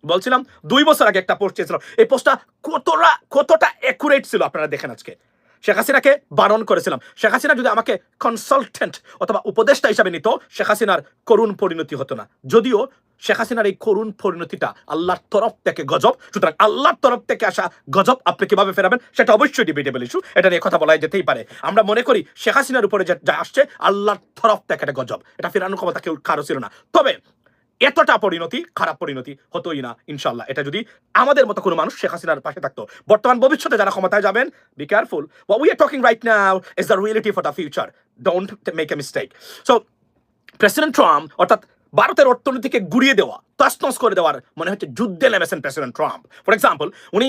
বলছিলাম 2 বছর আগে একটা পোস্ট চেয়েছিল, এই পোস্টটা কতটা অ্যাকুরেট ছিল আপনারা দেখেন আজকে। শেখ হাসিনাকে বারণ করেছিলাম, শেখ হাসিনা যদি আমাকে কনসালটেন্ট অথবা উপদেষ্টা হিসাবে নিত, শেখ হাসিনার করুণ পরিণতি হতো না। যদিও শেখ হাসিনার এই করুণ পরিণতিটা আল্লাহর তরফ থেকে গজব, সুতরাং আল্লাহর তরফ থেকে আসা গজব আপনি কিভাবে ফেরাবেন সেটা অবশ্যই ডিবেটেবল ইস্যু, এটা নিয়ে কথা বলা যেতেই পারে। আমরা মনে করি শেখ হাসিনার উপরে যা আসছে আল্লাহর তরফ থেকে একটা গজব, এটা ফেরানোর ক্ষমতা কেউ কারো ছিল না। তবে এতটা পরিণতি, খারাপ পরিণতি হতোই না ইনশাল্লাহ, এটা যদি আমাদের মতো কোনো মানুষ শেখ হাসিনার পাশে থাকতো। বর্তমান ভবিষ্যতে যারা ক্ষমতায় যাবেন, be careful, what we are talking right now is the reality for the future, don't make a mistake. So president Trump অর্থাৎ ভারতের অর্থনীতিকে গুড়িয়ে দেওয়া, তছনছ করে দেওয়ার মনে হচ্ছে যুদ্ধে নেমেছেন প্রেসিডেন্ট ট্রাম্প। ফর এক্সাম্পল, উনি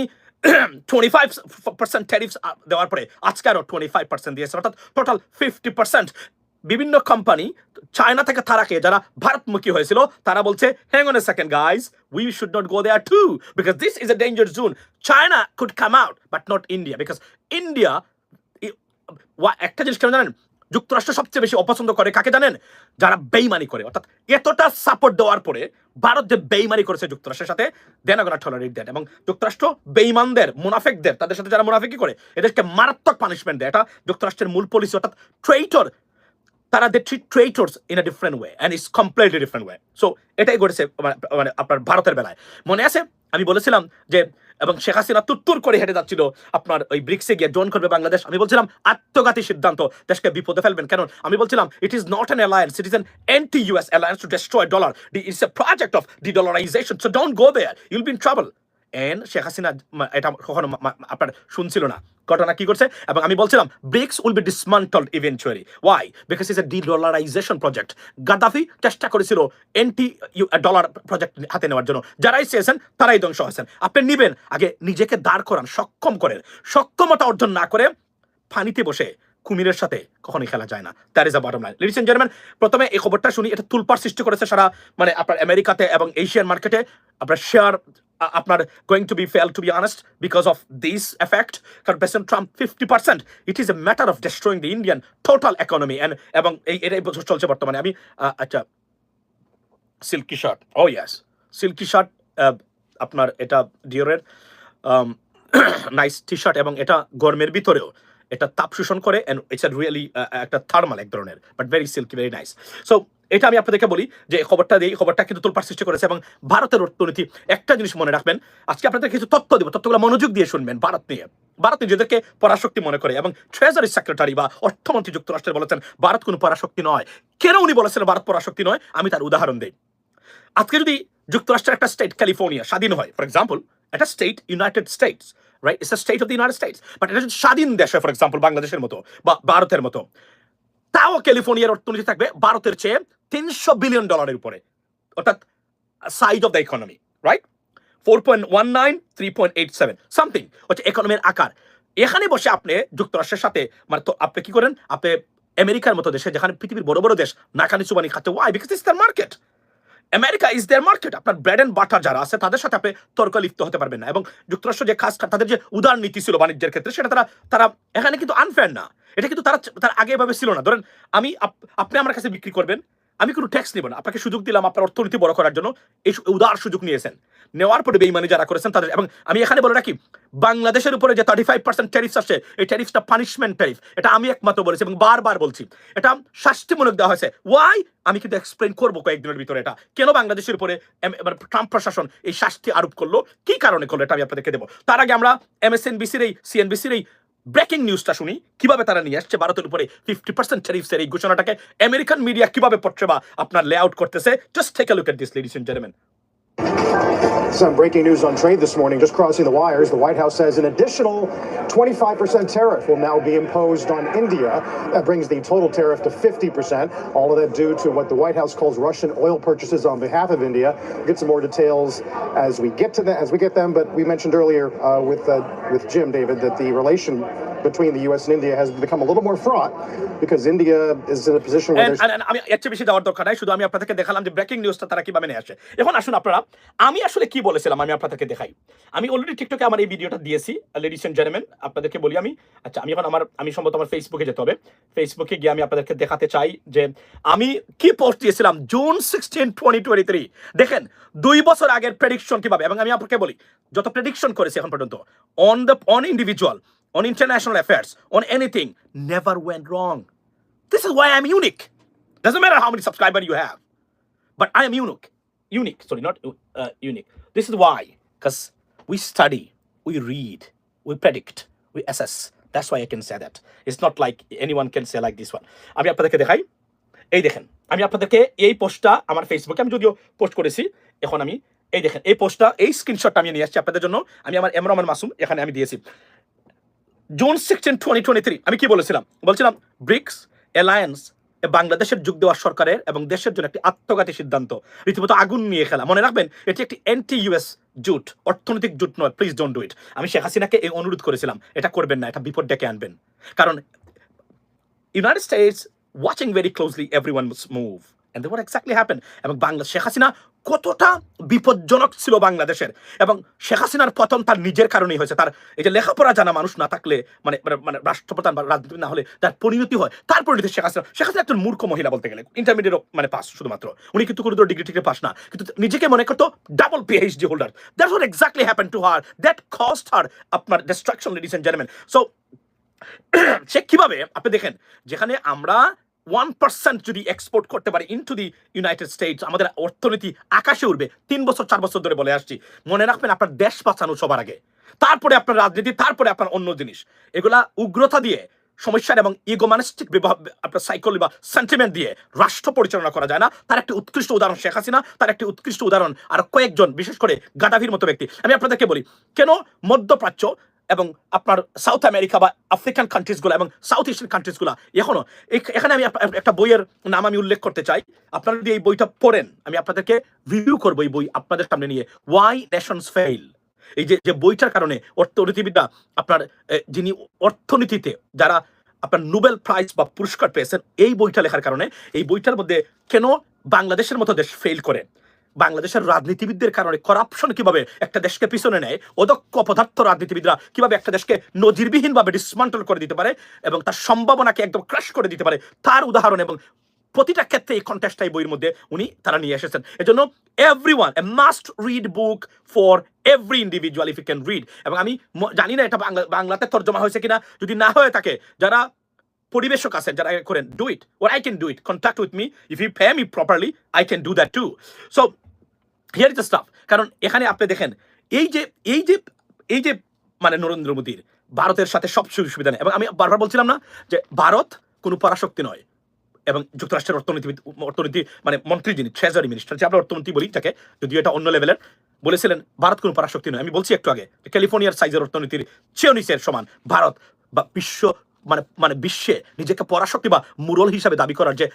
25% ট্যারিফস দেওয়ার পরে আজকে আরো 25% দিয়েছে, অর্থাৎ টোটাল 50%। বিভিন্ন কোম্পানি চায়না থেকে তারাকে যারা ভারতমুখী হয়েছিল তারা বলছে, hang on a second guys, we should not go there too because this is a danger zone. China could come out but not India, because India একটা জিনিস কেন জানেন, যুক্তরাষ্ট্র সবচেয়ে বেশি অপছন্দ করে কাকে জানেন? যারা বেইমানি করে। অর্থাৎ এতটা সাপোর্ট দেওয়ার পরে ভারত যে বেইমানি করেছে যুক্তরাষ্ট্রের সাথে, দেন গোনা টলারেট দেন, এবং যুক্তরাষ্ট্র বেইমানদের, মুনাফিকদের, তাদের সাথে যারা মুনাফিকি করে এদেরকে মারাত্মক পানিশমেন্ট দেয়। এটা যুক্তরাষ্ট্রের মূল পলিসি। অর্থাৎ ট্রেইটর, তারা they treat traitors in a different way and it's completely different way. So এটাই ঘটেছে মানে আপনার ভারতের বেলায়। মনে আছে আমি বলেছিলাম যে, এবং শেখ হাসিনা তুত্তুর করে হেঁটে যাচ্ছিল আপনার ওই ব্রিক্সে গিয়ে জয়েন করবে বাংলাদেশ, আমি বলছিলাম আত্মঘাতী সিদ্ধান্ত, দেশকে বিপদে ফেলবেন। কারণ আমি বলছিলাম it is not an alliance, it is an anti US alliance to destroy dollar, it's a project of dedollarization, so don't go there, you'll be in trouble. And Sheikh Hasina এটা কখনো আপনার শুনছিল না। ঘটনা কি করছে, এবং আমি বলছিলাম BRICS will be dismantled eventually. Why? Because it's a dedollarization project. Gaddafi চেষ্টা করেছিল এন্টি ডলার প্রজেক্ট হাতে নেওয়ার জন্য, যারাই চেয়েছেন তারাই ধ্বংস হয়েছেন। আপনি নিবেন, আগে নিজেকে দাঁড় করান, সক্ষম করেন। সক্ষমতা অর্জন না করে ফানিতে বসে কুমিরের সাথে কখনোই খেলা যায় না। That is a bottom line. Ladies and gentleman, প্রথমে এই খবরটা শুনি, এটা তুলপাড় সৃষ্টি করেছে সারা মানে আপনার আমেরিকাতে এবং এশিয়ান মার্কেটে। আপনার শেয়ার আপনার going to be fail, to be honest, because of this effect. কারণ President Trump 50%, it is a matter of destroying the Indian total economy. এবং এটাই চলছে বর্তমানে। আমি আচ্ছা, silky shirt, oh yes, silky shirt, আপনার এটা ডিওরের নাইস টি শার্ট, এবং এটা গরমের ভিতরেও এটা তাপ শোষণ করে, এন্ড ইটস রিয়েলি একটা থার্মাল এক ধরনের, but very silky, very nice. So এটা আমি আপনাদেরকে বলি যে খবরটা দিই, খবরটা কিন্তু তোলপাড় সৃষ্টি করেছে। এবং ভারতের অর্থনীতি, একটা জিনিস মনে রাখবেন, আজকে আপনাদের কিছু তথ্য দেবো, তথ্যগুলো মনোযোগ দিয়ে শুনবেন। ভারত নিয়ে, ভারত নিজেদেরকে পরাশক্তি মনে করে, এবং ট্রেজারি সেক্রেটারি বা অর্থমন্ত্রী যুক্তরাষ্ট্রের বলেছেন ভারত কোনো পরাশক্তি নয়। কেন উনি বলেছেন ভারত পরাশক্তি নয়, আমি তার উদাহরণ দিই। আজকে যদি যুক্তরাষ্ট্রের একটা স্টেট ক্যালিফোর্নিয়া স্বাধীন হয়, ফর এক্সাম্পল, একটা state United states, right, it's a state of the United states, but এটা যদি স্বাধীন দেশ হয়, ফর এক্সাম্পল বাংলাদেশের মতো বা ভারতের মতো, তাও ক্যালিফোর্নিয়ার অর্থনীতি থাকবে ভারতের চেয়ে $300 বিলিয়ন উপরে, অর্থাৎ size of the economy, right, 4.19, 3.87 something হচ্ছে ইকোনমির আকার। এখানে বসে আপনি যুক্তরাষ্ট্রের সাথে মানে তো আপনি কি করেন, আপনি আমেরিকার মতো দেশে, যেখানে পৃথিবীর বড় বড় দেশ নাকানি চুবানি খাচ্ছে, why? Because it's their market. America is their market. আপনার ব্রেড এন্ড বাটার যারা আছে তাদের সাথে আপনি তর্ক লিপ্ত হতে পারবেন না। এবং যুক্তরাষ্ট্র যে খাস তাদের যে উদার নীতি ছিল বাণিজ্যের ক্ষেত্রে, সেটা তারা এখানে কিন্তু আনফেয়ার না। এটা কিন্তু তারা আগে এভাবে ছিল না। ধরেন আপনি আমার কাছে বিক্রি করবেন, আমি কোনো ট্যাক্স নিব না, আপনাকে সুযোগ দিলাম আপনার অর্থনীতি বড় করার জন্য, এই উদার সুযোগ নিয়েছেন। নেওয়ার পরে বেইমানি যারা করেছেন তাদের, এবং আমি এখানে বলে রাখি, বাংলাদেশের উপরে যে 35% ট্যারিফস আসছে, এই ট্যারিফসটা পানিশমেন্ট ট্যারিফ, এটা আমি একমাত্র বলেছি এবং বারবার বলছি, এটা শাস্তিমূলক দেওয়া হয়েছে। ওয়াই? আমি কিন্তু এক্সপ্লেন করবো কয়েকদিনের ভিতরে এটা কেন বাংলাদেশের উপরে ট্রাম্প প্রশাসন এই শাস্তি আরোপ করলো, কি কারণে করলো, এটা আমি আপনাদেরকে দেবো। তার আগে আমরা এমএসএনবিসির এই সিএনবিসির এই ব্রেকিং নিউজটা শুনি, কিভাবে তারা নিয়ে আসছে ভারতের উপরে 50% ট্যারিফসের এই ঘোষণাটাকে আমেরিকান মিডিয়া কিভাবে পড়ছে বা আপনার লেআউট করতেছে। Just take a look at this, ladies and gentleman. Some breaking news on trade this morning, just crossing the wires. The White House says an additional 25% tariff will now be imposed on India. That brings the total tariff to 50%. All of that due to what the White House calls Russian oil purchases on behalf of India. We'll get some more details as we get them. But we mentioned earlier with Jim, David, that the between the U.S. and India has become a little more fraught because India is in a position where there's... আমি এর চেয়ে বেশি যাওয়ার দরকার নাই, শুধু আমি আপনাদেরকে দেখালাম যে ব্রেকিং নিউজটা তারা কিভাবে নিয়ে আসে। এখন আসুন আপনারা, আমি আসলে কি বলেছিলাম আমি আপনাদেরকে দেখাই। আমি অলরেডি টিকটকে আমার এই ভিডিওটা দিয়েছি, লেডিস এন্ড জেন্টলম্যান, আপনাদেরকে বলি আমি। আচ্ছা, আমি এখন আমি সম্ভবত আমার ফেসবুকে যেতে হবে। ফেসবুকে গিয়ে আমি আপনাদেরকে দেখাতে চাই যে আমি কি পোস্ট দিয়েছিলাম জুন 16, 2023। দেখেন 2 বছর আগের প্রেডিকশন কিভাবে, এবং আমি আপনাকে বলি যত প্রেডিকশন করেছি এখন পর্যন্ত on individual, on international affairs, on anything, never went wrong. This is why I'm unique. Doesn't matter how many subscribers you have, but I am unique. Sorry, not unique. This is why, because we study, we read, we predict, we assess. That's why I can say that. It's not like anyone can say like this one. আমি আপনাদেরকে দেখাই, এই দেখেন, আমি আপনাদেরকে এই পোস্টটা আমার ফেসবুকে আমি যদিও পোস্ট করেছি, এখন আমি এই দেখেন এই পোস্টটা, এই স্ক্রিনশটটা আমি নিয়ে আসছি আপনাদের জন্য। আমি আমার এমরান মাসুম এখানে আমি দিয়েছি জুন 16, 2023। আমি কি বলেছিলাম? বলছিলাম ব্রিক্স অ্যালায়েন্স বাংলাদেশের যোগ দেওয়া সরকারের এবং দেশের জন্য একটি আত্মঘাতী সিদ্ধান্ত, রীতিমতো আগুন নিয়ে খেলা। মনে রাখবেন, এটি একটি অ্যান্টি ইউএস জোট, অর্থনৈতিক জোট নয়। Please don't do it. আমি শেখ হাসিনাকে এই অনুরোধ করেছিলাম, এটা করবেন না, এটা বিপদ ডেকে আনবেন। কারণ United states watching very closely everyone's move, and what exactly happened? এবং শেখ হাসিনা কতটা বিপজ্জনক ছিল বাংলাদেশের, এবং শেখ হাসিনার পতন তার নিজের কারণেই হয়েছে। তার এই যে লেখাপড়া জানা মানুষ না থাকলে, মানে রাষ্ট্রপ্রধান বা রাজনীতি না হলে তার পরিণতি হয়, তার পরিণতি শেখ হাসিনা একজন মূর্খ মহিলা বলতে গেলে। ইন্টারমিডিয়েট মানে পাস শুধুমাত্র, উনি কিন্তু কোনো ডিগ্রি টিগ্রি পাস না, কিন্তু নিজেকে মনে করতো double PhD holder. That's what exactly happened to her, that cost her আপনার destruction, ladies and gentleman. So সে কিভাবে, আপনি দেখেন, যেখানে আমরা 1% যদি এক্সপোর্ট করতে পারি ইনটু দি ইউনাইটেড স্টেটস, আমাদের অর্থনীতি আকাশে উঠবে। 3 বছর 4 বছর ধরে বলে আসছি। মনে রাখবেন, আপনার দেশ বাঁচানো সবার আগে, তারপরে আপনার রাজনীতি, তারপরে আপনার অন্য জিনিস। এগুলা উগ্রতা দিয়ে, সমস্যার এবং ইগোমানিস্টিক আপনার সাইকোলজি বা সেন্টিমেন্ট দিয়ে রাষ্ট্র পরিচালনা করা যায় না। তার একটি উৎকৃষ্ট উদাহরণ শেখ হাসিনা, তার একটি উৎকৃষ্ট উদাহরণ আর কয়েকজন, বিশেষ করে গাদাফির মতো ব্যক্তি। আমি আপনাদেরকে বলি, কেন মধ্যপ্রাচ্য এবং আপনার সাউথ আমেরিকা বা আফ্রিকান কান্ট্রিজগুলো এবং সাউথ এশিয়ান কান্ট্রিজগুলো এখনো, এখানে আমি একটা বইয়ের নাম আমি উল্লেখ করতে চাই। আপনারা যদি এই বইটা পড়েন, আমি আপনাদেরকে রিভিউ করবো এই বই আপনাদের সামনে নিয়ে, ওয়াই নেশনস ফেইল। এই যে বইটার কারণে অর্থনীতিবিদরা, আপনার যিনি অর্থনীতিতে যারা আপনার নোবেল প্রাইজ বা পুরস্কার পেয়েছেন, এই বইটা লেখার কারণে, এই বইটার মধ্যে কেন বাংলাদেশের মতো দেশ ফেল করে, বাংলাদেশের রাজনীতিবিদদের কারণে করাপশন কিভাবে একটা দেশকে পিছনে নেয়, অদক্ষ অপদার্থ রাজনীতিবিদরা কিভাবে একটা দেশকে নজিরবিহীনভাবে ডিসমান্টল করে দিতে পারে এবং তার সম্ভাবনাকে একদম ক্রাশ করে দিতে পারে, তার উদাহরণ এবং প্রতিটা ক্ষেত্রে এই কন্টেস্টটা এই বইয়ের মধ্যে তারা নিয়ে এসেছেন। এজন্য everyone a must read book for every individual if you can read. এবং আমি জানি না এটা বাংলাতে তর্জমা হয়েছে কিনা, যদি না হয়ে থাকে, যারা পরিবেশক আছেন যারা করেন, do it, or I can do it, contact with me, if you pay me properly I can do that too. So here is the stuff. কারণ এখানে আপনি দেখেন, এই যে মানে নরেন্দ্র মোদীর ভারতের সাথে সব সুযোগ সুবিধা নেই। এবং আমি বারবার বলছিলাম না যে ভারত কোনো পরাশক্তি নয়, এবং যুক্তরাষ্ট্রের অর্থনীতি মানে মন্ত্রী, যিনি ট্রেজারি মিনিস্টার, যে আমরা অর্থমন্ত্রী বলি তাকে, যদিও এটা অন্য লেভেলের, বলেছিলেন ভারত কোনো পরাশক্তি নয়। আমি বলছি একটু আগে, ক্যালিফোর্নিয়ার সাইজের অর্থনীতির চেয়েও নিচের সমান ভারত, বা বিশ্বে নিজেকে পরাশক্তি বা মুরল হিসাবে দাবি করার যে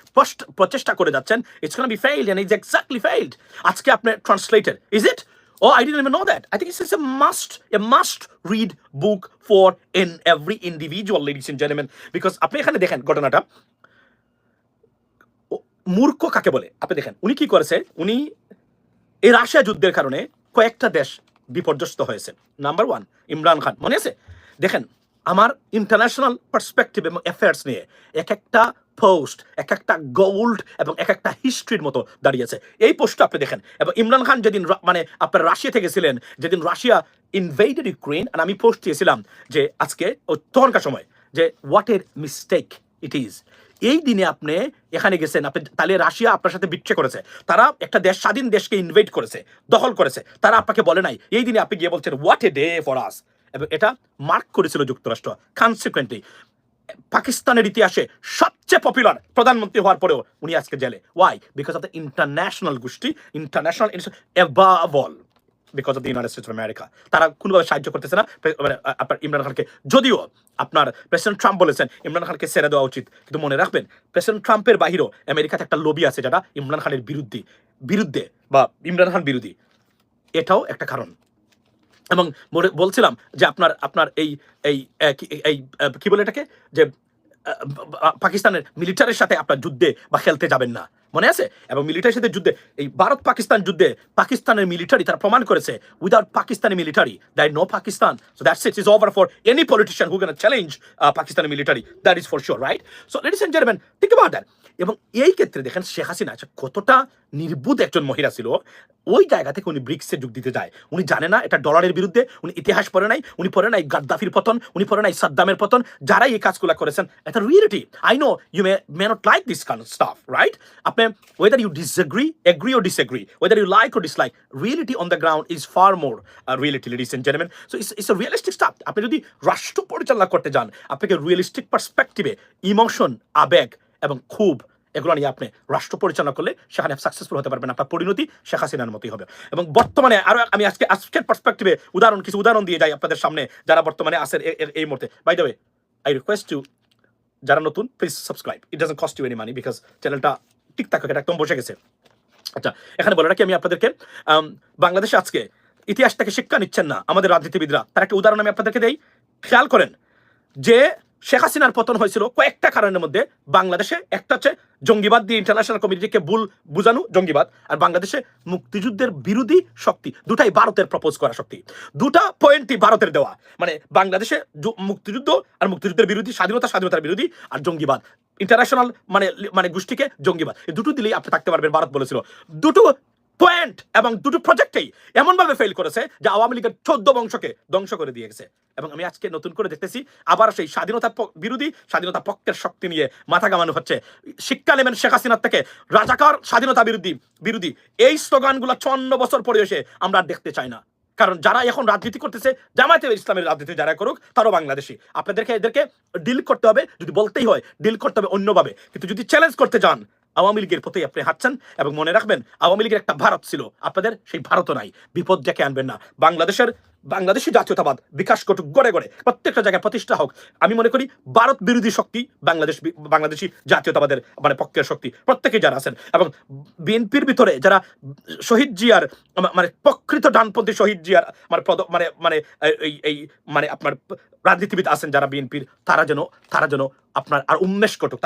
প্রচেষ্টা করে যাচ্ছেন, it's gonna be failed, and it's exactly failed. আজকে আপনি translated, is it? Oh, I didn't even know that. I think it's a must read book for every individual, ladies and gentlemen, because আপনি এখানে দেখেন ঘটনাটা মূর্খ কাকে বলে। আপনি দেখেন উনি কি করেছে, উনি এই রাশিয়া যুদ্ধের কারণে কয়েকটা দেশ বিপর্যস্ত হয়েছে। নাম্বার 1 ইমরান খান, মনে আছে? দেখেন, আমার ইন্টারন্যাশনাল পার্সপেক্টিভ এবং অ্যাফেয়ার্স নিয়ে এক একটা পোস্ট এক একটা গোল্ড এবং এক একটা হিস্ট্রির মতো দাঁড়িয়েছে। এই পোস্টটা আপনি দেখেন। এবং ইমরান খান যেদিন মানে আপনার রাশিয়া থেকে গেছিলেন, যেদিন রাশিয়া ইনভেডেড ইউক্রেন, আর আমি পোস্ট দিয়েছিলাম যে আজকে তখনকার সময় যে হোয়াট এর মিস্টেক ইট ইজ। এই দিনে আপনি এখানে গেছেন, আপনি তাহলে রাশিয়া আপনার সাথে বিট্রে করেছে, তারা একটা দেশ, স্বাধীন দেশকে ইনভেড করেছে, দখল করেছে, তারা আপনাকে বলে নাই। এই দিনে আপনি গিয়ে বলছেন what a day for us. এবং এটা মার্ক করেছিল যুক্তরাষ্ট্র। কনসিকুয়েন্টলি পাকিস্তানের ইতিহাসে সবচেয়ে পপুলার প্রধানমন্ত্রী হওয়ার পরেও উনি আজকে জেলে। Why? Because of the international গোষ্ঠী, international above all because of the United States of America. তারা কোনোভাবে সাহায্য করতেছে না আপনার ইমরান খানকে। যদিও আপনার প্রেসিডেন্ট ট্রাম্প বলেছেন ইমরান খানকে ছেড়ে দেওয়া উচিত, কিন্তু মনে রাখবেন প্রেসিডেন্ট ট্রাম্পের বাহিরেও আমেরিকাতে একটা লবি আছে যারা ইমরান খানের বিরুদ্ধে বা ইমরান খান বিরোধী। এটাও একটা কারণ। এবং বলছিলাম যে আপনার আপনার এই এই কি বলে এটাকে যে পাকিস্তানের মিলিটারির সাথে আপনার যুদ্ধে বা খেলতে যাবেন না, মনে আছে? এবং মিলিটারির সাথে যুদ্ধে এই ভারত পাকিস্তান যুদ্ধে পাকিস্তানের মিলিটারি তারা প্রমাণ করেছে without Pakistani military that no Pakistan, so that's it is over for any politician who can challenge Pakistani military, that is for sure, right? So ladies and gentleman, think about that. এবং এই ক্ষেত্রে দেখেন শেখ হাসিনা কতটা নির্বুধ একজন মহিলা ছিল। ওই জায়গা থেকে উনি ব্রিক্সে যোগ দিতে যায়, উনি জানে না এটা ডলারের বিরুদ্ধে, উনি ইতিহাস পড়ে নাই, উনি পড়ে নাই গাদ্দাফির পতন, উনি পড়ে নাই সাদ্দামের পতন, যারাই এই কাজগুলো করেছেন এটা reality. I know you may not like this kind of stuff, right? আপনি whether you agree or disagree, whether you like or dislike, reality on the ground is far more reality, ladies and gentlemen. So it's a realistic stuff. আপনি যদি রাষ্ট্র পরিচালনা করতে যান, আপনাকে realistic পার্সপেক্টিভে emotion, আবেগ এবং ক্ষোভ এগুলো নিয়ে আপনি রাষ্ট্র পরিচালনা করলে সেখানে সাকসেসফুল হতে পারবেন। আপনার পরিণতি শেখ হাসিনার মতোই হবে। এবং বর্তমানে আরো আমি আজকের পার্সপেক্টিভে কিছু উদাহরণ দিয়ে যাই আপনাদের সামনে, যারা বর্তমানে আছেন এই মুহূর্তে। By the way, I request you, যারা নতুন please subscribe, it doesn't cost you any money because চ্যানেলটা ঠিকঠাক এটা একদম বসে গেছে। আচ্ছা, এখানে বলে রাখি আমি আপনাদেরকে, বাংলাদেশে আজকে ইতিহাস থেকে শিক্ষা নিচ্ছেন না আমাদের রাজনীতিবিদরা, তার একটা উদাহরণ আমি আপনাদেরকে দেই। খেয়াল করেন যে শেখ হাসিনার পতন হয়েছিল কয়েকটা কারণের মধ্যে। বাংলাদেশে একটা হচ্ছে জঙ্গিবাদ দিয়ে ইন্টারন্যাশনাল কমিউনিটিকে ভুল বুঝানো জঙ্গিবাদ, আর বাংলাদেশে মুক্তিযুদ্ধের বিরোধী শক্তি, দুটাই ভারতের প্রপোজ করা শক্তি, দুটা পয়েন্টই ভারতের দেওয়া। মানে বাংলাদেশে মুক্তিযুদ্ধ আর মুক্তিযুদ্ধের বিরোধী, স্বাধীনতার বিরোধী, আর জঙ্গিবাদ ইন্টারন্যাশনাল মানে গোষ্ঠীকে জঙ্গিবাদ, এই দুটো দিলেই আপনি থাকতে পারবেন। ভারত বলেছিল দুটো পয়েন্ট এবং দুটো প্রজেক্টেই এমনভাবে ফেল করেছে যে আওয়ামী লীগের 14 বংশকে ধ্বংস করে দিয়ে গেছে। এবং আমি আজকে নতুন করে দেখতেছি আবার সেই স্বাধীনতা বিরোধী, স্বাধীনতা পক্ষের শক্তি নিয়ে মাথা ঘামানো হচ্ছে। শিক্ষা নেবেন শেখ হাসিনার থেকে, রাজাকার, স্বাধীনতা বিরোধী এই স্লোগানগুলো 54 বছর পরে এসে আমরা আর দেখতে চাই না। কারণ যারা এখন রাজনীতি করতেছে, জামায়াতে ইসলামের রাজনীতি যারা করুক, তারও বাংলাদেশি। আপনাদেরকে এদেরকে ডিল করতে হবে, যদি বলতেই হয় ডিল করতে হবে অন্যভাবে। কিন্তু যদি চ্যালেঞ্জ করতে যান, আওয়ামী লীগের পথেই আপনি হাঁটছেন। এবং মনে রাখবেন, আওয়ামী লীগের একটা ভারত ছিল, আপনাদের সেই ভারতও নাই। বিপদ ডেকে আনবেন না। বাংলাদেশি জাতীয়তাবাদ বিকাশ ঘটুক গড়ে গড়ে, প্রত্যেকটা জায়গায় প্রতিষ্ঠা হোক। আমি মনে করি ভারত বিরোধী শক্তি বাংলাদেশি জাতীয়তাবাদের মানে পক্ষের শক্তি প্রত্যেকেই যারা আছেন। এবং বিএনপির ভিতরে যারা শহীদ জিয়ার মানে প্রকৃত ডানপন্থী শহীদ জিয়ার মানে আপনার রাজনীতিবিদ আছেন যারা বিএনপির, তারা যেন আপনার আর উন্মেষ ঘটুক,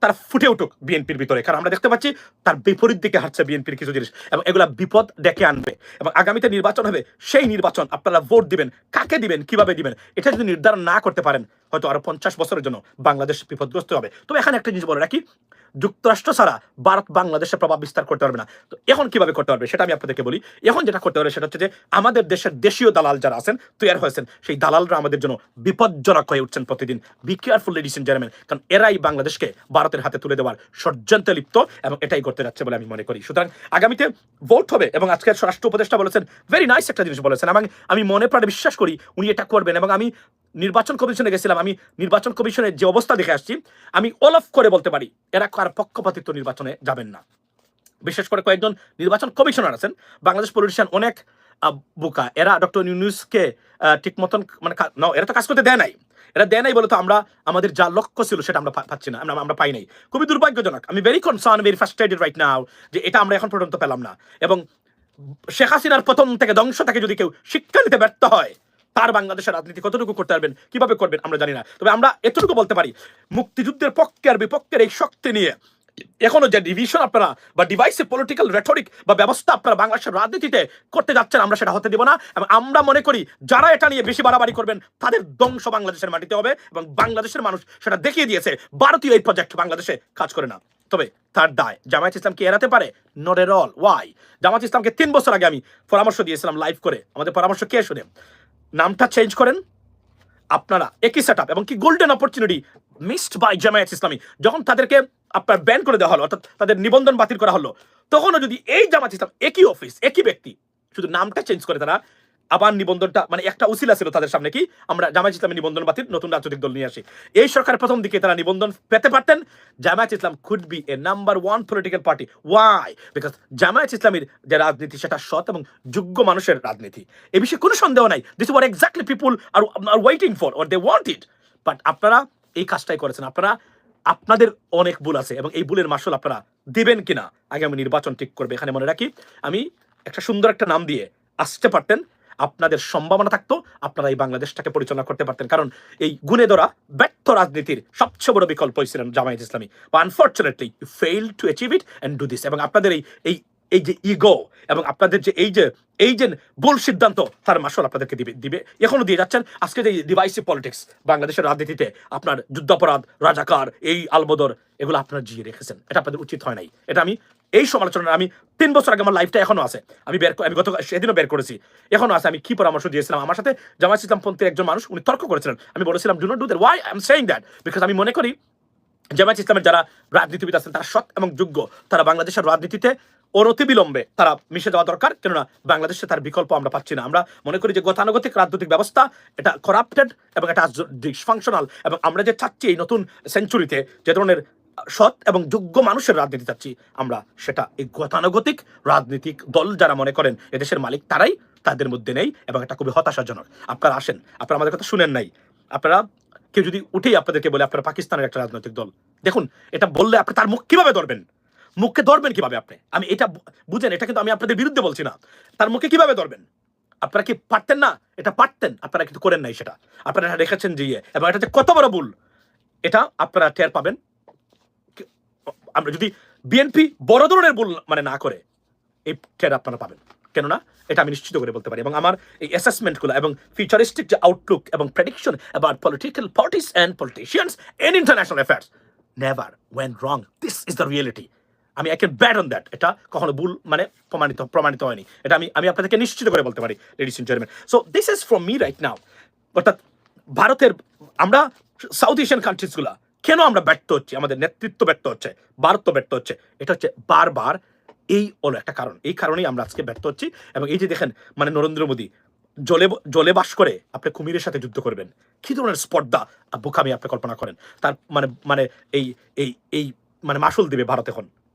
তারা ফুটে উঠুক বিএনপির ভিতরে। কারণ আমরা দেখতে পাচ্ছি তার বিপরীত দিকে হাঁটছে বিএনপির কিছু জিনিস, এবং এগুলা বিপদ ডেকে আনবে। এবং আগামীতে নির্বাচন হবে, সেই নির্বাচন আপনারা ভোট দিবেন, কাকে দিবেন, কিভাবে দিবেন, এটা যদি নির্ধারণ না করতে পারেন, হয়তো আরো 50 বছরের জন্য বাংলাদেশ বিপদগ্রস্ত হবে। তবে এখানে একটা জিনিস বলে রাখি, যুক্তরাষ্ট্র ছাড়া ভারত বাংলাদেশে প্রভাব বিস্তার করতে পারবে না। তো এখন কিভাবে করতে পারবে সেটা আমি আপনাদেরকে বলি। এখন যেটা করতে পারবে সেটা হচ্ছে যে আমাদের দেশের দেশীয় দালাল যারা আছেন, তৈরি হয়েছেন, সেই দালালরা আমাদের জন্য বিপজ্জনক হয়ে উঠছেন প্রতিদিন। Be careful ladies and gentleman, কারণ এরাই বাংলাদেশকে ভারতের হাতে তুলে দেওয়ার ষড়যন্ত্রে লিপ্ত, এবং এটাই করতে যাচ্ছে বলে আমি মনে করি। সুতরাং আগামীতে ভোট হবে, এবং আজকের স্বরাষ্ট্র উপদেষ্টা বলেছেন ভেরি নাইস একটা জিনিস বলেছেন, এবং আমি মনে প্রাণে বিশ্বাস করি উনি এটা করবেন। এবং আমি নির্বাচন কমিশনে গেছিলাম, আমি নির্বাচন কমিশনের যে অবস্থা দেখে আসছি, আমি অল অফ করে বলতে পারি এরা কার পক্ষপাতিত্ব নির্বাচনে যাবেন না। বিশেষ করে কয়েকজন নির্বাচন কমিশনার আছেন, বাংলাদেশ পলিটিশিয়ান অনেক বোকা। এরা ডক্টর ইউনূসকে ঠিক মতন মানে এরা তো কাজ করতে দেয় নাই বলে তো আমরা আমাদের যা লক্ষ্য ছিল সেটা আমরা পাচ্ছি না, আমরা পাই নাই। খুবই দুর্ভাগ্যজনক। আমি very concern, very frustrated right now যে এটা আমরা এখন পর্যন্ত পেলাম না। এবং শেখ হাসিনার পতন থেকে, ধ্বংস থেকে যদি কেউ শিক্ষা নিতে ব্যর্থ হয়, তার বাংলাদেশের রাজনীতি কতটুকু করতে পারবেন, কিভাবে করবেন আমরা জানি না। তবে আমরা এতটুকু বলতে পারি, মুক্তিযুদ্ধের পক্ষে আর বিপক্ষের এই শক্তি নিয়ে এখনো যে ডিভিশন আপনারা বা ডিভাইসে পলিটিক্যাল রেটরিক বা ব্যবস্থা আপনারা বাংলাদেশের রাজনীতিতে করতে যাচ্ছেন, আমরা সেটা হতে দেব না। এবং আমরা মনে করি যারা এটা নিয়ে বেশি বাড়াবাড়ি করবেন তাদের ধ্বংস বাংলাদেশের মাটিতে হবে। এবং বাংলাদেশের মানুষ সেটা দেখিয়ে দিয়েছে, ভারতীয় এই প্রজেক্ট বাংলাদেশে কাজ করে না। তবে তার দায় জামায়াত ইসলাম কি এড়াতে পারে? Not at all. Why? Jamaat ইসলামকে 3 বছর আগে আমি পরামর্শ দিয়েছিলাম লাইভ করে, আমাদের পরামর্শ কে শুনে? নামটা চেঞ্জ করেন আপনারা, একই সেট আপ। এবং কি golden opportunity missed by Jamaat Islami, যখন তাদেরকে আপনার ব্যান করে দেওয়া হলো, অর্থাৎ তাদের নিবন্ধন বাতিল করা হলো, তখনও যদি এই জামায়াত ইসলাম, একই অফিস, একই ব্যক্তি, শুধু নামটা চেঞ্জ করে তারা আবার নিবন্ধনটা, মানে একটা উসিলা ছিল তাদের সামনে, কি আমরা জামায়াত ইসলামের নিবন্ধন বাতিল, নতুন রাজনৈতিক দল নিয়ে আসি। এই সরকারের প্রথম দিকে তারা নিবন্ধন পেতে পারতেন। Jamaat Islam could be a number 1 political party. Why? Because Jamaat ইসলামের যে রাজনীতি সেটা সৎ এবং যোগ্য মানুষের রাজনীতি, এ বিষয়ে কোনো সন্দেহ নাই। This is what exactly people are waiting for, or they want it. But আপনারা এই কাজটাই করেছেন। আপনাদের অনেক ভুল আছে, এবং এই ভুলের মাসুল আপনারা দিবেন কিনা আগামী নির্বাচন ঠিক করবে। এখানে মনে রাখি, আমি একটা সুন্দর একটা নাম দিয়ে আসতে পারতেন, আপনাদের সম্ভাবনা থাকতো, আপনারা এই বাংলাদেশটাকে পরিচালনা করতে পারতেন। কারণ এই গুণে ধরা ব্যর্থ রাজনীতির সবচেয়ে বড় বিকল্প ছিলেন জামায়াত ইসলামী। বা unfortunately you fail to achieve it and do this. এবং আপনাদের এই এই যে ইগো এবং আপনাদের যে এই যে ভুল সিদ্ধান্ত, তার মাসল আপনাদেরকে দিবে এখনো দিয়ে যাচ্ছেন। আজকে যে ডিভাইসিভ পলিটিক্স বাংলাদেশের রাজনীতিতে, আপনার যুদ্ধাপরাধ, রাজাকার, এই আলবদর, এগুলো আপনারা জিয়ে রেখেছেন। এটা আপনাদের উচিত হয় নাই। এটা আমি এই সমালোচনা আমি 3 বছর আগে, আমার লাইফটা এখনো আছে, আমি গত সেদিনও বের করেছি, এখনো আছে। আমি কি পরামর্শ দিয়েছিলাম, আমার সাথে জামায়াত ইসলামপন্থীর একজন মানুষ উনি তর্ক করেছিলেন, আমি বলেছিলাম do not do that. Why I am saying that? Because আমি মনে করি জামায়াত ইসলামের যারা রাজনীতিবিদ আছেন তারা সৎ এবং যোগ্য, তারা বাংলাদেশের রাজনীতিতে অনতিবিলম্বে তারা মিশে যাওয়া দরকার। কেননা বাংলাদেশে তার বিকল্প আমরা পাচ্ছি না। আমরা মনে করি যে গতানুগতিক রাজনৈতিক ব্যবস্থা এটা করাপ্টেড এবং এটা ডিসফাংশনাল, এবং আমরা যে চাচ্ছি এই নতুন সেঞ্চুরিতে যে ধরনের সৎ এবং যোগ্য মানুষের রাজনীতি চাচ্ছি আমরা, সেটা এই গতানুগতিক রাজনৈতিক দল যারা মনে করেন এদেশের মালিক, তারাই তাদের মধ্যে নেই, এবং এটা খুবই হতাশাজনক। আপনারা আসেন, আপনারা আমাদের কথা শুনেন নাই। আপনারা কেউ যদি উঠেই আপনাদেরকে বলে আপনারা পাকিস্তানের একটা রাজনৈতিক দল, দেখুন এটা বললে আপনি তার মুখ কিভাবে ধরবেন? মুখকে ধরবেন কিভাবে আপনি? আমি এটা বুঝেন, এটা কিন্তু আমি আপনাদের বিরুদ্ধে বলছি না। তার মুখে কিভাবে ধরবেন? আপনারা কি পারতেন না? এটা পারতেন, আপনারা কিন্তু করেন নাই সেটা। আপনারা এটা রেখেছেন যে এবং এটা যে কত বড় ভুল, এটা আপনারা টের পাবেন। আমরা যদি বিএনপি বড় ধরনের ভুল মানে না করে, এই টের আপনারা পাবেন। কেননা এটা আমি নিশ্চিত করে বলতে পারি। এবং আমার এই অ্যাসেসমেন্টগুলো এবং ফিউচারিস্টিক যে আউটলুক এবং prediction about political parties and politicians in international affairs never went wrong. This is the reality. আমি I can bet on that. এটা কখনো ভুল মানে প্রমাণিত হয়নি। এটা আমি আপনাদেরকে নিশ্চিত করে বলতে পারি, ladies and gentleman. So this is from me right now. অর্থাৎ ভারতের, আমরা সাউথ এশিয়ান কান্ট্রিজগুলা কেন আমরা ব্যর্থ হচ্ছি, আমাদের নেতৃত্ব ব্যর্থ হচ্ছে, ভারত ব্যর্থ হচ্ছে, এটা হচ্ছে বারবার এই হলো একটা কারণ। এই কারণেই আমরা আজকে ব্যর্থ হচ্ছি। এবং এই যে দেখেন, মানে নরেন্দ্র মোদী জলে বাস করে আপনি কুমিরের সাথে যুদ্ধ করবেন, কি ধরনের স্পর্ধা বোকামি আপনি কল্পনা করেন। তার মানে এই এই এই মানে মাসুল দিবে ভারত।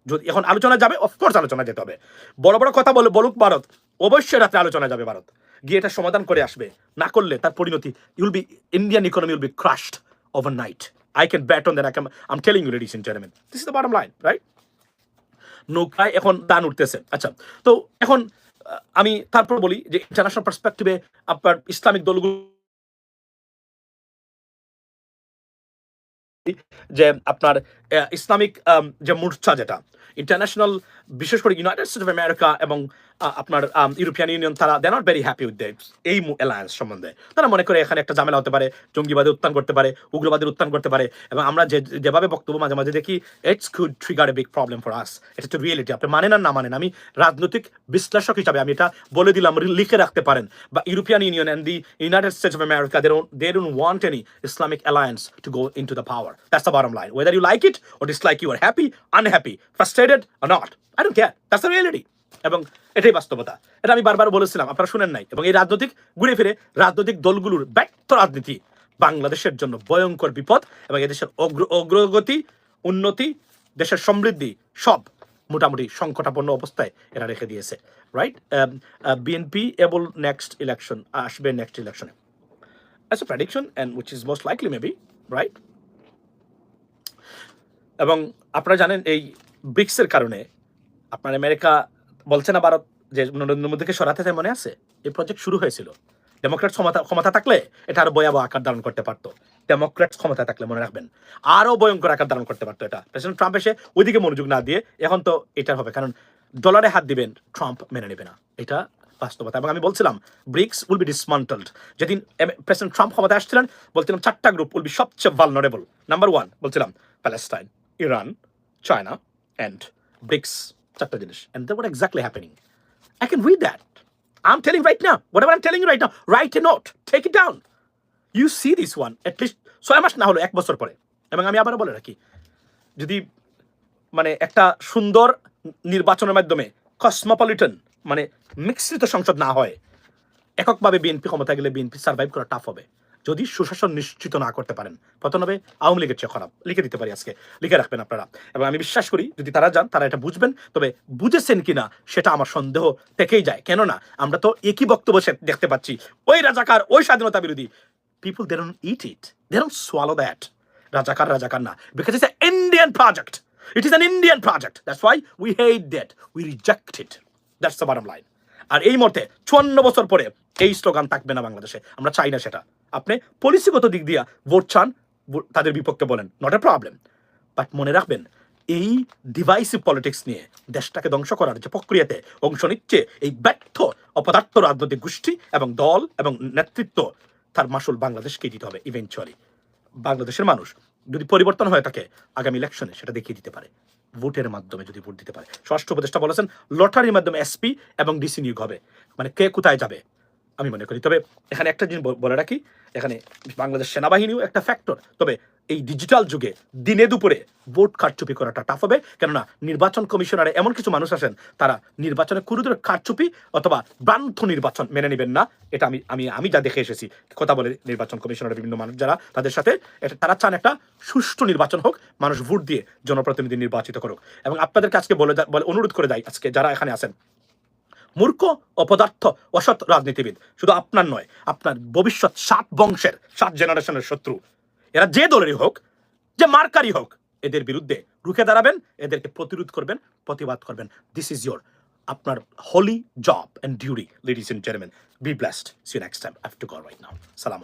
যদি এখন আলোচনা যাবে, অফকোর্স আলোচনা যেতে হবে, বড় বড় কথা বলুক ভারত, অবশ্যই রাত্রে আলোচনা যাবে ভারত, গিয়ে এটা সমাধান করে আসবে। না করলে তার পরিণতি, Indian economy will be crushed overnight. I can bet on that. I'm telling you, ladies and gentlemen, this is the bottom line, right? নৌকায় এখন দান উঠতেছে। আচ্ছা, তো এখন আমি তারপর বলি যে ইন্টারন্যাশনাল পার্সপেক্টিভে আপনার ইসলামিক দলগুলো যে আপনার ইসলামিক যে মোর্চা, যেটা ইন্টারন্যাশনাল, বিশেষ করে ইউনাইটেড স্টেটস অফ আমেরিকা এবং আপনার ইউরোপিয়ান ইউনিয়ন, তারা they not very happy with এই অ্যালায়েন্স সম্বন্ধে। তারা মনে করে এখানে একটা ঝামেলা হতে পারে, জঙ্গিবাদের উত্থান করতে পারে, উগ্রবাদের উত্থান করতে পারে। এবং আমরা যেভাবে বক্তব্য মাঝে মাঝে দেখি, it's could trigger a big problem for us. এটা হচ্ছে রিয়েলিটি। আপনি মানেন আর না মানেন, আমি রাজনৈতিক বিশ্লেষক হিসাবে আমি এটা বলে দিলাম, লিখে রাখতে পারেন। বা European union and the United States of America, they don't want any Islamic alliance to go into the power. That's the bottom line. Whether you like it or dislike, you are happy, unhappy, frustrated or not, I don't care. That's the reality. এবং এটাই বাস্তবতা। এটা আমি বারবার বলেছিলাম, আপনারা শুনেন নাই। এবং এই রাজনৈতিক ঘুরে ফিরে রাজনৈতিক দলগুলোর ব্যর্থ রাজনীতি বাংলাদেশের জন্য ভয়ঙ্কর বিপদ। এবং এদেশের অগ্রগতি, উন্নতি, দেশের সমৃদ্ধি সব মোটামুটি সংকটাপন্ন অবস্থায় এরা রেখে দিয়েছে। Right? BNP able next election, আসবে নেক্সট ইলেকশনে, as a prediction, and which is most likely maybe, right? এবং আপনারা জানেন এই ব্রিক্সের কারণে আপনার আমেরিকা বলছে না ভারত যে নরেন্দ্র মোদীকে সরাতে চায়, মনে আছে? এই প্রজেক্ট শুরু হয়েছিল। ডেমোক্রেটস ক্ষমতা থাকলে এটা আরো ভয়াবহ আকার ধারণ করতে পারতো। ডেমোক্রেটস ক্ষমতা থাকলে মনে রাখবেন আরো ভয়ঙ্কর আকার ধারণ করতে পারতো এটা। প্রেসিডেন্ট ট্রাম্প এসে ওইদিকে মনোযোগ না দিয়ে এখন তো এটা হবে, কারণ ডলারে হাত দিবেন, ট্রাম্প মেনে নেবে না। এটা বাস্তবতা। এবং আমি বলছিলাম ব্রিক্স উইল বি ডিসমান্টলড। যেদিন প্রেসিডেন্ট ট্রাম্প ক্ষমতায় আসছিলেন, বলছিলাম 4টা গ্রুপ উইল বি সবচেয়ে ভালনারেবল। নাম্বার 1 বলছিলাম Palestine, Iran, China and BRICS, 4টা জিনিস। And then what exactly happening? I can read that. I'm telling right now, whatever I'm telling you right now, write a note, take it down. You see this one at least 6 মাস না হলো 1 বছর পরে। এবং আমি আবারও বলে রাখি, যদি মানে একটা সুন্দর নির্বাচনের মাধ্যমে কসমোপলিটন মানে মিশ্রিত সংসদ না হয়, এককভাবে বিএনপি ক্ষমতা গেলে বিএনপি সার্ভাইভ করা টাফ হবে যদি সুশাসন নিশ্চিত না করতে পারেন। প্রথম হবে আওয়ামী লীগের চেয়ে খারাপ। লিখে দিতে পারি আজকে, লিখে রাখবেন আপনারা। এবং আমি বিশ্বাস করি যদি তারা যান, তারা এটা বুঝবেন। তবে বুঝেছেন কিনা সেটা আমার সন্দেহ থেকেই যায়। কেননা আমরা তো একই বক্তব্য দেখতে পাচ্ছি, ওই রাজাকার, ওই স্বাধীনতা বিরোধী। People, they don't eat it, they don't swallow that. রাজাকার না, because it's an Indian project. It is an Indian project. That's why we hate that, we reject it. That's the bottom line. আর এই মুহূর্তে 54 বছর পরে এই slogan থাকবে না বাংলাদেশে, আমরা চাই না সেটা। আপনি পলিসিগত দিক দিয়ে ভোট চান, তাদের বিপক্ষে বলেন, নট এ প্রবলেম, বাট মনে রাখবেন এই ডিভাইসিভ পলিটিক্স নিয়ে দেশটাকে ধ্বংস করার যে প্রক্রিয়াতে অংশ নিচ্ছে এই ব্যর্থ অপদার্থ রাজনৈতিক গোষ্ঠী এবং দল এবং নেতৃত্ব, তার মাসুল বাংলাদেশকেই দিতে হবে ইভেনচুয়ালি। বাংলাদেশের মানুষ যদি পরিবর্তন হয়ে থাকে আগামী ইলেকশনে সেটা দেখিয়ে দিতে পারে, ভোটের মাধ্যমে যদি ভোট দিতে পারে। স্বরাষ্ট্র উপদেষ্টা বলেছেন লটারির মাধ্যমে এসপি এবং ডিসি নিয়োগ হবে, মানে কে কোথায় যাবে আমি মনে করি। তবে এখানে একটা জিনিস বলে রাখি, এখানে বাংলাদেশ সেনাবাহিনীও একটা ফ্যাক্টর। তবে এই ডিজিটাল যুগে দিনে দুপুরে ভোট কারচুপি করাটা টাফ হবে, কেননা নির্বাচন কমিশনারে এমন কিছু মানুষ আছেন তারা নির্বাচনে কোনো ধরনের কারচুপি অথবা ভ্রান্ত নির্বাচন মেনে নেবেন না। এটা আমি যা দেখে এসেছি, কথা বলে নির্বাচন কমিশনারের বিভিন্ন মানুষ যারা তাদের সাথে, এটা তারা চান একটা সুষ্ঠু নির্বাচন হোক, মানুষ ভোট দিয়ে জনপ্রতিনিধি নির্বাচিত করুক। এবং আপনাদেরকে আজকে বলে অনুরোধ করে দেয় আজকে যারা এখানে আছেন, মূর্খ অপদার্থ অসৎ রাজনীতিবিদ শুধু আপনার নয়, আপনার ভবিষ্যৎ 7 বংশের 7 জেনারেশনের শত্রু, এরা যে দলেরই হোক, যে মার্কারই হোক, এদের বিরুদ্ধে রুখে দাঁড়াবেন, এদেরকে প্রতিরোধ করবেন, প্রতিবাদ করবেন। দিস ইজ ইয়োর আপনার holy job and duty, ladies and gentleman. Be blessed, see you next time. I have to go right now. সালাম।